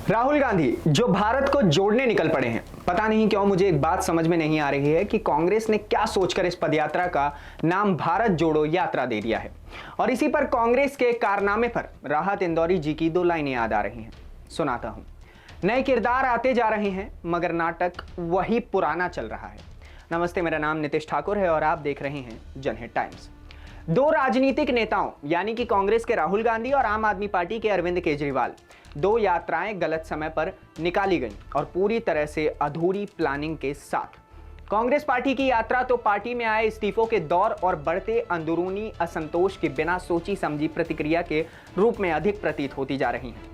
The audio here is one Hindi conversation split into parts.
राहुल गांधी जो भारत को जोड़ने निकल पड़े हैं। पता नहीं क्यों मुझे एक बात समझ में नहीं आ रही है कि कांग्रेस ने क्या सोचकर इस पदयात्रा का नाम भारत जोड़ो यात्रा दे दिया है। और इसी पर कांग्रेस के कारनामे पर राहत इंदौरी जी की दो लाइनें याद आ रही हैं, सुनाता हूं। नए किरदार आते जा रहे हैं मगर नाटक वही पुराना चल रहा है। नमस्ते, मेरा नाम नितिश ठाकुर है और आप देख रहे हैं जनहित टाइम्स। दो राजनीतिक नेताओं यानी कि कांग्रेस के राहुल गांधी और आम आदमी पार्टी के अरविंद केजरीवाल, दो यात्राएं गलत समय पर निकाली गईं और पूरी तरह से अधूरी प्लानिंग के साथ। कांग्रेस पार्टी की यात्रा तो पार्टी में आए इस्तीफों के दौर और बढ़ते अंदरूनी असंतोष के बिना सोची समझी प्रतिक्रिया के रूप में अधिक प्रतीत होती जा रही है।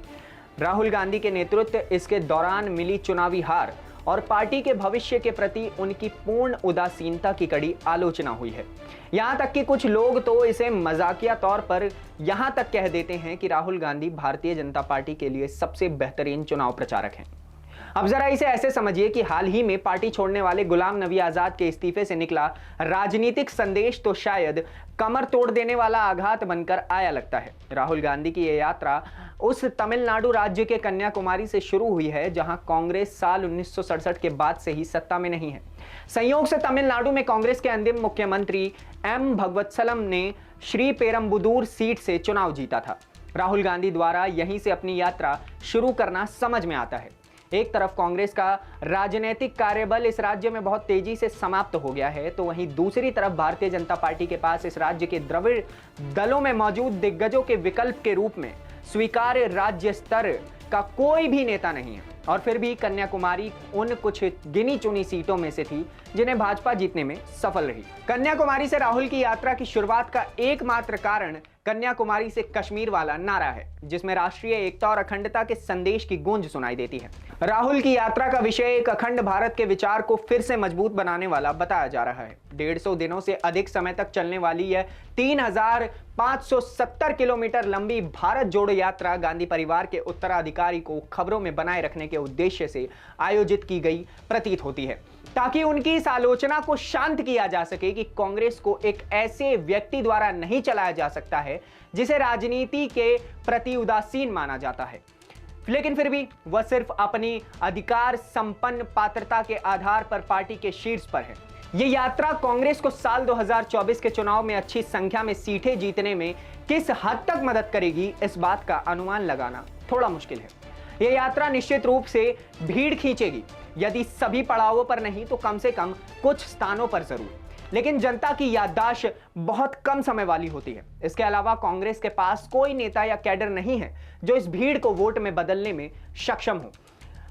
राहुल गांधी के नेतृत्व इसके दौरान मिली चुनावी हार और पार्टी के भविष्य के प्रति उनकी पूर्ण उदासीनता की कड़ी आलोचना हुई है। यहां तक कि कुछ लोग तो इसे मजाकिया तौर पर यहां तक कह देते हैं कि राहुल गांधी भारतीय जनता पार्टी के लिए सबसे बेहतरीन चुनाव प्रचारक हैं। अब जरा इसे ऐसे समझिए कि हाल ही में पार्टी छोड़ने वाले गुलाम नबी आजाद के इस्तीफे से निकला राजनीतिक संदेश तो शायद कमर तोड़ देने वाला आघात बनकर आया लगता है। राहुल गांधी की यह यात्रा उस तमिलनाडु राज्य के कन्याकुमारी से शुरू हुई है जहां कांग्रेस साल 1967 के बाद से ही सत्ता में नहीं है। संयोग से तमिलनाडु में कांग्रेस के अंतिम मुख्यमंत्री एम भगवत्सलम ने श्री पेरम्बुदूर सीट से चुनाव जीता था। राहुल गांधी द्वारा यहीं से अपनी यात्रा शुरू करना समझ में आता है। एक तरफ कांग्रेस का राजनीतिक कार्यबल इस राज्य में बहुत तेजी से समाप्त हो गया है, तो वहीं दूसरी तरफ भारतीय जनता पार्टी के पास इस राज्य के द्रविड़ दलों में मौजूद दिग्गजों के विकल्प के रूप में स्वीकार्य राज्य स्तर का कोई भी नेता नहीं है। और फिर भी कन्याकुमारी उन कुछ गिनी चुनी सीटों में से थी जिन्हें भाजपा जीतने में सफल रही। कन्याकुमारी से राहुल की यात्रा की शुरुआत का एकमात्र कारण कन्याकुमारी से कश्मीर वाला नारा है, जिसमें राष्ट्रीय एकता और अखंडता के संदेश की गूंज सुनाई देती है। राहुल की यात्रा का विषय एक अखंड भारत के विचार को फिर से मजबूत बनाने वाला बताया जा रहा है। 150 दिनों से अधिक समय तक चलने वाली यह 3570 किलोमीटर लंबी भारत जोड़ो यात्रा गांधी परिवार के उत्तराधिकारी को खबरों में बनाए रखने के उद्देश्य से आयोजित की गई प्रतीत होती है, ताकि उनकी इस आलोचना को शांत किया जा सके कि कांग्रेस को एक ऐसे व्यक्ति द्वारा नहीं चलाया जा सकता है जिसे राजनीति के प्रति उदासीन माना जाता है, लेकिन फिर भी वह सिर्फ अपनी अधिकार संपन्न पात्रता के आधार पर पार्टी के शीर्ष पर है। यह यात्रा कांग्रेस को साल 2024 के चुनाव में अच्छी संख्या में सीटें जीतने में किस हद तक मदद करेगी, इस बात का अनुमान लगाना थोड़ा मुश्किल है। यह यात्रा निश्चित रूप से भीड़ खींचेगी, यदि सभी पड़ावों पर नहीं तो कम से कम कुछ स्थानों पर जरूर। लेकिन जनता की याददाश्त बहुत कम समय वाली होती है। इसके अलावा कांग्रेस के पास कोई नेता या कैडर नहीं है जो इस भीड़ को वोट में बदलने में सक्षम हो।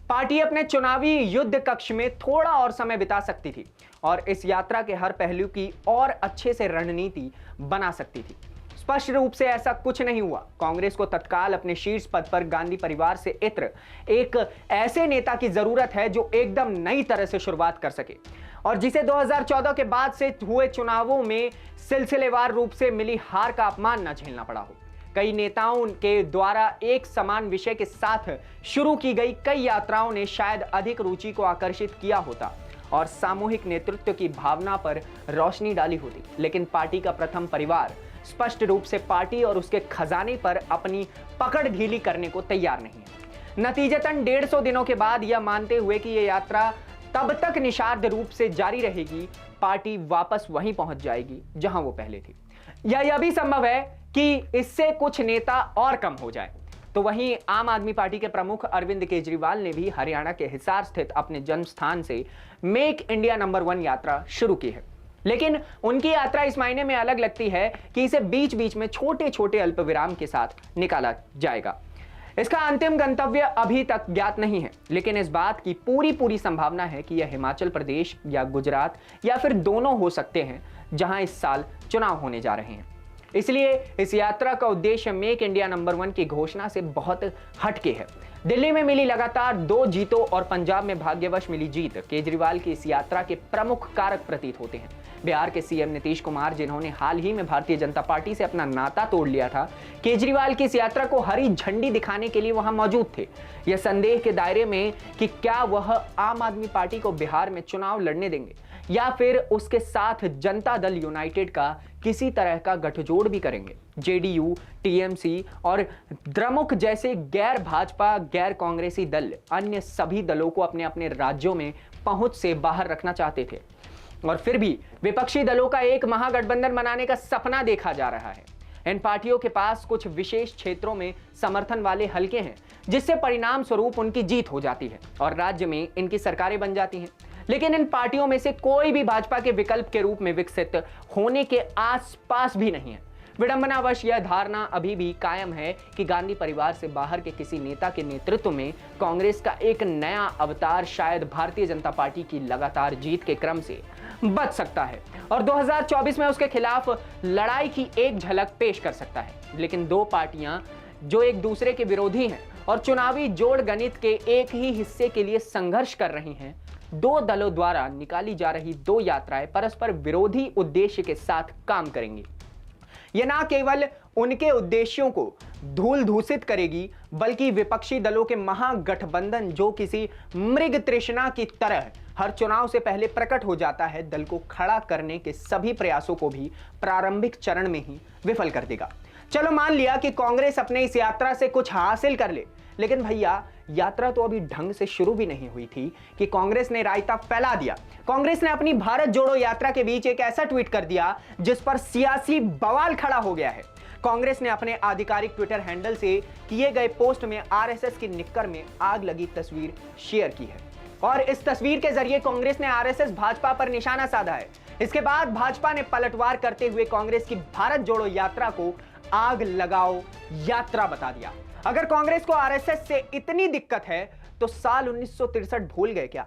पार्टी अपने चुनावी युद्ध कक्ष में थोड़ा और समय बिता सकती थी और इस यात्रा के हर पहलू की और अच्छे से रणनीति बना सकती थी। स्पष्ट रूप से ऐसा कुछ नहीं हुआ। कांग्रेस को तत्काल अपने शीर्ष पद पर गांधी परिवार से इत्र एक ऐसे नेता की जरूरत है जो एकदम नई तरह से शुरुआत कर सके और जिसे 2014 के बाद से हुए चुनावों में सिलसिलेवार रूप से मिली हार का अपमान न झेलना पड़ा हो। कई नेताओं के द्वारा एक समान विषय के साथ शुरू की गई कई यात्राओं ने शायद अधिक रुचि को आकर्षित किया होता और सामूहिक नेतृत्व की भावना पर रोशनी डाली होती, लेकिन पार्टी का प्रथम परिवार स्पष्ट रूप से पार्टी और उसके खजाने पर अपनी पकड़ ढीली करने को तैयार नहीं है। नतीजतन 150 दिनों के बाद यह मानते हुए कि यह यात्रा तब तक निषाद रूप से जारी रहेगी, पार्टी वापस वहीं पहुंच जाएगी जहां वो पहले थी। या यह भी संभव है कि इससे कुछ नेता और कम हो जाए। तो वहीं आम आदमी पार्टी के प्रमुख अरविंद केजरीवाल ने भी हरियाणा के हिसार स्थित अपने जन्म स्थान से मेक इंडिया नंबर 1 यात्रा शुरू की है। लेकिन उनकी यात्रा इस मायने में अलग लगती है कि इसे बीच बीच में छोटे छोटे अल्पविराम के साथ निकाला जाएगा। इसका अंतिम गंतव्य अभी तक ज्ञात नहीं है, लेकिन इस बात की पूरी संभावना है कि यह हिमाचल प्रदेश या गुजरात या फिर दोनों हो सकते हैं जहां इस साल चुनाव होने जा रहे हैं। इसलिए इस यात्रा का उद्देश्य मेक इंडिया नंबर 1 की घोषणा से बहुत हटके है। दिल्ली में मिली लगातार 2 जीतों और पंजाब में भाग्यवश मिली जीत केजरीवाल की इस यात्रा के प्रमुख कारक प्रतीत होते हैं। बिहार के सीएम नीतीश कुमार, जिन्होंने हाल ही में भारतीय जनता पार्टी से अपना नाता तोड़ लिया था, केजरीवाल की इस यात्रा को हरी झंडी दिखाने के लिए वहां मौजूद थे। यह संदेह के दायरे में कि क्या वह आम आदमी पार्टी को बिहार में चुनाव लड़ने देंगे। या फिर उसके साथ जनता दल यूनाइटेड का किसी तरह का गठजोड़ भी करेंगे। जेडीयू, टीएमसी और द्रमुक जैसे गैर भाजपा, गैर कांग्रेसी दल अन्य सभी दलों को अपने अपने राज्यों में पहुंच से बाहर रखना चाहते थे, और फिर भी विपक्षी दलों का एक महागठबंधन बनाने का सपना देखा जा रहा है। इन पार्टियों के पास कुछ विशेष क्षेत्रों में समर्थन वाले हलके हैं, जिससे परिणाम स्वरूप उनकी जीत हो जाती है और राज्य में इनकी सरकारें बन जाती हैं। लेकिन इन पार्टियों में से कोई भी भाजपा के विकल्प के रूप में विकसित होने के आसपास भी नहीं है। विडंबनावश यह धारणा अभी भी कायम है कि गांधी परिवार से बाहर के किसी नेता के नेतृत्व में कांग्रेस का एक नया अवतार शायद भारतीय जनता पार्टी की लगातार जीत के क्रम से बच सकता है और 2024 में उसके खिलाफ लड़ाई की एक झलक पेश कर सकता है। लेकिन दो पार्टियां जो एक दूसरे के विरोधी हैं और चुनावी जोड़ गणित के एक ही हिस्से के लिए संघर्ष कर रही हैं, दो दलों द्वारा निकाली जा रही दो यात्राएं परस्पर विरोधी उद्देश्य के साथ काम करेंगी। यह न केवल उनके उद्देश्यों को धूल धूसित करेगी, बल्कि विपक्षी दलों के महागठबंधन जो किसी मृग तृष्णा की तरह हर चुनाव से पहले प्रकट हो जाता है, दल को खड़ा करने के सभी प्रयासों को भी प्रारंभिक चरण में ही विफल कर देगा। चलो मान लिया कि कांग्रेस अपने इस यात्रा से कुछ हासिल कर ले, लेकिन भैया यात्रा तो अभी ढंग से शुरू भी नहीं हुई थी कि कांग्रेस ने रायता फैला दिया। कांग्रेस ने अपनी भारत जोड़ो यात्रा के बीच एक ऐसा ट्वीट कर दिया जिस पर सियासी बवाल खड़ा हो गया है। कांग्रेस ने अपने आधिकारिक ट्विटर हैंडल से किए गए पोस्ट में आरएसएस की निक्कर में आग लगी तस्वीर शेयर की है और इस तस्वीर के जरिए कांग्रेस ने आरएसएस भाजपा पर निशाना साधा है। इसके बाद भाजपा ने पलटवार करते हुए कांग्रेस की भारत जोड़ो यात्रा को आग लगाओ यात्रा बता दिया। अगर कांग्रेस को आरएसएस से इतनी दिक्कत है तो साल 1963 भूल गए क्या?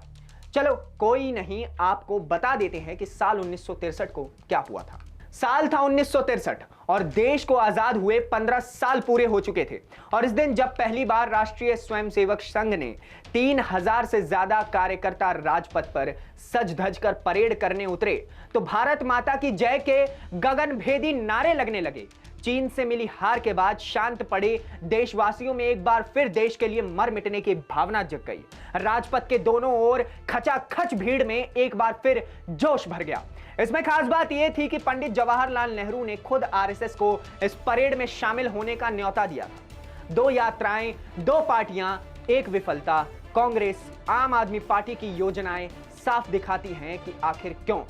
चलो कोई नहीं, आपको बता देते हैं कि साल 1963 को क्या हुआ था। साल था 1963 और देश को आजाद हुए 15 साल पूरे हो चुके थे और इस दिन जब पहली बार राष्ट्रीय स्वयंसेवक संघ ने 3000 से ज्यादा कार्यकर्ता राजपथ पर सज धज कर परेड करने उतरे तो भारत माता की जय के गगनभेदी नारे लगने लगे। चीन से मिली हार के बाद शांत पड़े देशवासियों में एक बार फिर देश के लिए मर मिटने की भावना जग गई। राजपथ के दोनों ओर खचाखच भीड़ में एक बार फिर जोश भर गया। इसमें खास बात यह थी कि पंडित जवाहरलाल नेहरू ने खुद आरएसएस को इस परेड में शामिल होने का न्योता दिया था। दो यात्राएं, दो पार्टियां, एक विफलता। कांग्रेस आम आदमी पार्टी की योजनाएं साफ दिखाती हैं कि आखिर क्यों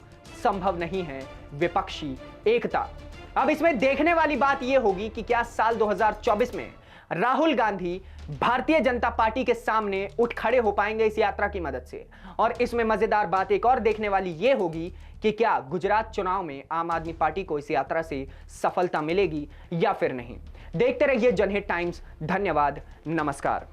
संभव नहीं है विपक्षी एकता। अब इसमें देखने वाली बात यह होगी कि क्या साल 2024 में राहुल गांधी भारतीय जनता पार्टी के सामने उठ खड़े हो पाएंगे इस यात्रा की मदद से। और इसमें मजेदार बात एक और देखने वाली यह होगी कि क्या गुजरात चुनाव में आम आदमी पार्टी को इस यात्रा से सफलता मिलेगी या फिर नहीं। देखते रहिए जनहित टाइम्स। धन्यवाद, नमस्कार।